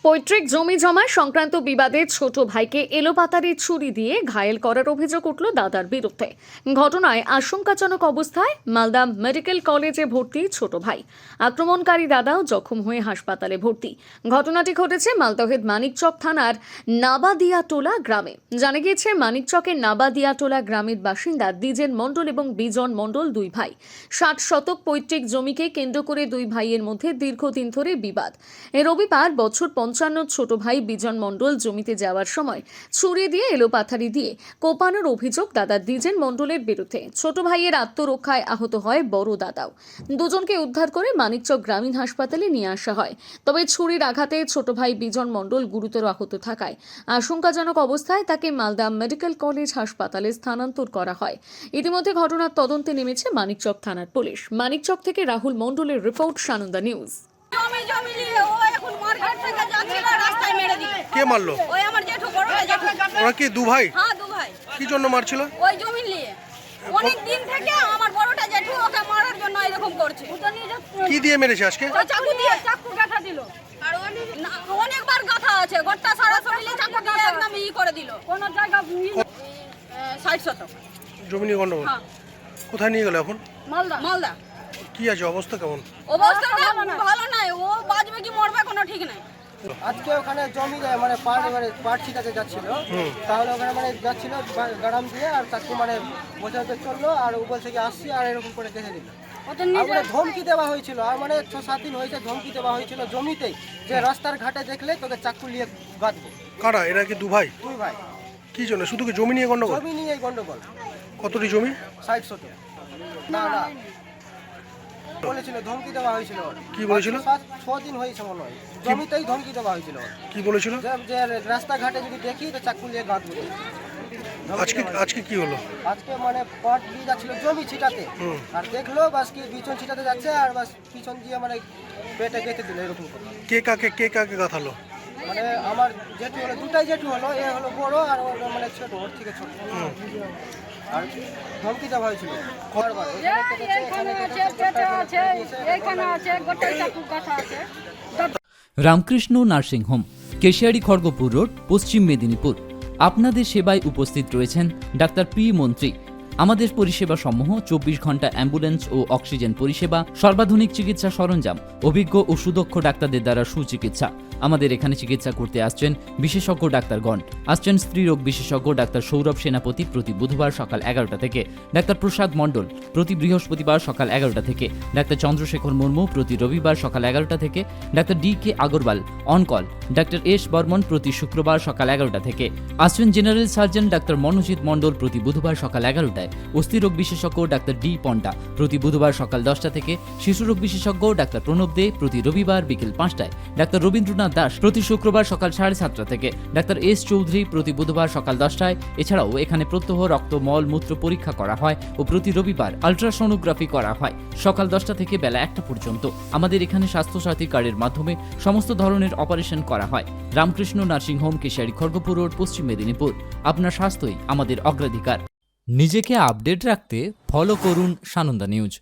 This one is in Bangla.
পৈতৃক জমি জমা সংক্রান্ত বিবাদে ছোট ভাইকে এলোপাতাড়ি ছুরি দিয়ে ঘায়েল করার অভিযোগ উঠল দাদার বিরুদ্ধে। ঘটনায় আশঙ্কাজনক অবস্থায় মালদা মেডিকেল কলেজে ভর্তি ছোট ভাই। আক্রমণকারী দাদাও জখম হয়ে হাসপাতালে ভর্তি। ঘটনাটি ঘটেছে মালদহের মানিকচক থানার নাবাদিয়াটোলা গ্রামে। জানা গিয়েছে, মানিকচকের নাবাদিয়াটোলা গ্রামের বাসিন্দা দ্বিজেন মণ্ডল এবং বিজন মণ্ডল দুই ভাই। 60 শতক পৈতৃক জমিকে কেন্দ্র করে দুই ভাইয়ের মধ্যে দীর্ঘদিন ধরে বিবাদ। রবিবার বছর 55 ছোট ভাই বিজন মণ্ডল জমিতে যাওয়ার সময় ছুরি দিয়ে এলোপাথারি দিয়ে কোপানোর অভিযোগ দাদা দ্বিজেন মণ্ডলের বিরুদ্ধে। ছোট ভাইয়ের আত্মরক্ষায় আহত হয় বড় দাদাও। দুজনকে উদ্ধার করে মানিকচক গ্রামীণ হাসপাতালে নিয়ে আসা হয়। তবে ছুরির আঘাতে ছোট ভাই বিজন মণ্ডল গুরুতর আহত থাকায় আশঙ্কাজনক অবস্থায় তাকে মালদা মেডিকেল কলেজ হাসপাতালে স্থানান্তর করা হয়। ইতিমধ্যে ঘটনার তদন্তে নেমেছে মানিকচক থানার পুলিশ। মানিকচক থেকে রাহুল মণ্ডলের রিপোর্ট, সানন্দা নিউজ। কে মারলো? ওই আমার জেঠু, বড় জেঠু। ওরা কি দু ভাই? হ্যাঁ, দু ভাই। কি জন্য মারছিল? ওই জমি নিয়ে অনেক দিন থেকে আমার বড়টা জেঠু ওকে মারার জন্য এরকম করছে। কি দিয়ে মেরেছে আজকে? চাকু দিয়ে, চাকু গাঁথা দিল। আর অনেকবার গাঁথা আছে, গোটা সারা শরীরে চাকু দিয়ে একদম ই করে দিল। কোন জায়গা 60 শতক জমি নিয়ে গন্ডগোল। হ্যাঁ। কোথায় নিয়ে গেল এখন? মালদা। মালদা। কি আছে অবস্থা কেমন? অবস্থাটা ভালো নাই, ও বাঁচবে কি মরবে কোনো ঠিক নাই। আজকে ওখানে জমি মানে পাট ছিটাতে যাচ্ছিল, তাহলে ওখানে মানে যাচ্ছিল গাড়াম দিয়ে, আর তাকে মানে বোঝাতে চললো, আর ও বলছে কি আসছি, আর এরকম করে দেখে দিল। ধমকি দেওয়া হয়েছিল, আর মানে 6-7 দিন হয়েছে ধমকি দেওয়া হয়েছিল জমিতেই, যে রাস্তার ঘাটে দেখলে তোকে চাকু নিয়ে বাঁধবো। কারা এরা? কি দু ভাই? দুই ভাই। কি জন্য? শুধু কি জমি নিয়ে গন্ডগোল? জমি নিয়ে গন্ডগোল। কতটি জমি? 60 শতক। না না বলেছিল, ধমকি দেওয়া হয়েছিল। কি বলেছিল? 6 দিন হয়েছে মনে হয়, জমিতেই ধমকি দেওয়া হয়েছিল। কি বলেছিল? যে রাস্তাঘাটে যদি দেখি তো চাকু নিয়ে গাঁথবো। আজকে কি হলো? আজকে মানে পাট দিয়ে যাচ্ছিল জমি ছিটাতে, আর দেখলো বাস কি বিছন ছিটাতে যাচ্ছে, আর বাস পিছন দিয়ে মানে পেটে গেঁথে দিল এরকম করে। কে কাকে গাথালো? মানে আমার জেঠু হলো, দুটাই জেঠু হলো, এ হলো বড় আর ওর মানে ছোট, ওর থেকে ছোট। আর ধমকি দেওয়া হয়েছিল বারবার। Ramakrishna nursing home, Keshiary Kharagpur road, পশ্চিম মেদিনীপুর। আপনাদের সেবায় উপস্থিত রয়েছেন ডাক্তার পি মন্ত্রী। আমাদের পরিষেবা সমূহ 24 ঘন্টা অ্যাম্বুলেন্স ও অক্সিজেন পরিষেবা, সর্বাধুনিক চিকিৎসা সরঞ্জাম, অভিজ্ঞ ও সুদক্ষ ডাক্তারদের দ্বারা সুচিকিৎসা। আমাদের এখানে চিকিৎসা করতে আসছেন বিশেষজ্ঞ ডাক্তারগণ। আসছেন স্ত্রীরোগ বিশেষজ্ঞ ডাক্তার সৌরভ সেনাপতি প্রতি বুধবার সকাল 11টা থেকে, ডাক্তার প্রসাদ মণ্ডল প্রতি বৃহস্পতিবার সকাল 11টা থেকে, ডাক্তার চন্দ্রশেখর মুর্মু প্রতি রবিবার সকাল 11টা থেকে, doctor DK Agarwal on call, doctor S Barman প্রতি শুক্রবার সকাল 11টা থেকে। আসছেন জেনারেল সার্জন ডাক্তার মনোজিৎ মণ্ডল প্রতি বুধবার সকাল 11টায়, অস্থিরোগ বিশেষজ্ঞ ডাক্তার D পন্ডা প্রতি বুধবার সকাল 10টা থেকে, শিশুরোগ বিশেষজ্ঞ ডাক্তার প্রণব দে প্রতি রবিবার বিকেল 5টায়, ডাক্তার রবীন্দ্রনাথ দাস প্রতি শুক্রবার সকাল 7:30 থেকে, ডাক্তার S চৌধুরী প্রতি বুধবার সকাল 10টায়। এছাড়াও এখানে প্রত্যহ রক্ত, মল, মূত্র পরীক্ষা করা হয় ও প্রতি রবিবার আলট্রাসোনোগ্রাফি করা হয় সকাল 10টা থেকে বেলা 1টা পর্যন্ত। আমাদের এখানে স্বাস্থ্যসাথী কার্ডের মাধ্যমে সমস্ত ধরনের অপারেশন করা হয়। Ramakrishna nursing home, Keshiary Kharagpur road, পশ্চিম মেদিনীপুর। আপনার স্বাস্থ্যই আমাদের অগ্রাধিকার। নিজেকে আপডেট রাখতে ফলো করুন সানন্দা নিউজ।